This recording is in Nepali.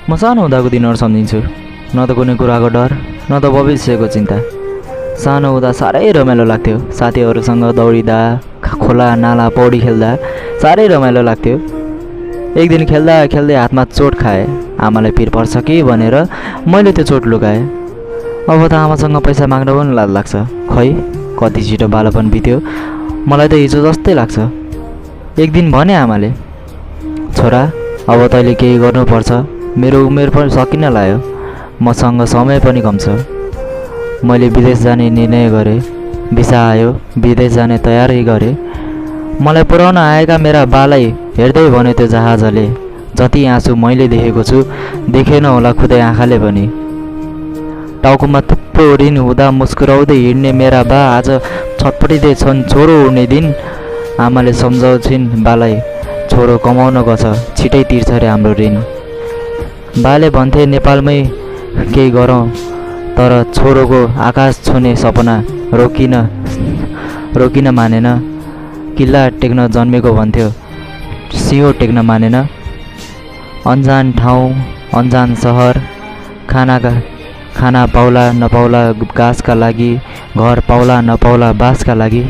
म सानो हुँदाको दिनहरू सम्झिन्छु। न त कुनै कुराको डर, न त भविष्यको चिन्ता। सानो हुँदा साह्रै रमाइलो लाग्थ्यो। साथीहरूसँग दौडिँदा, खोला नाला पौडी खेल्दा साह्रै रमाइलो लाग्थ्यो। एक दिन खेल्दा खेल्दै हातमा चोट खाएँ। आमालाई पिर पर्छ कि भनेर मैले त्यो चोट लुकाएँ। अब त आमासँग पैसा माग्न पनि लाज लाग्छ। खै कति छिटो बालोपन बित्यो, मलाई त हिजो जस्तै लाग्छ। एक दिन भने आमाले, छोरा अब तैँले केही गर्नुपर्छ, मेरो उमेर पनि सकिन लाग्यो, मसँग समय पनि कम छ। मैले विदेश जाने निर्णय गरेँ। भिसा आयो, विदेश जाने तयारी गरेँ। मलाई पुर्याउन आएका मेरा बालाई हेर्दै भन्यो त्यो जहाजले, जति आँसु मैले देखेको छु देखेन होला खुदै आँखाले पनि। टाउकोमा थुप्रो ऋण हुँदा मुस्कुराउँदै हिँड्ने मेरा बा आज छटपटिँदै छन् छोरो हुने दिन। आमाले सम्झाउँछिन् बालाई, छोरो कमाउन गछ, छिटै तिर्छ रे हाम्रो ऋण। बाले भन्थे नेपालमै केही गरौँ, तर छोरोको आकाश छुने सपना रोकिन मानेन। किल्ला टेक्न जन्मेको भन्थ्यो, सिंहो टेक्न मानेन। अन्जान ठाउँ, अन्जान सहर, खाना पाउला नपाउला घाँसका लागि, घर पाउला नपाउला बाँसका लागि।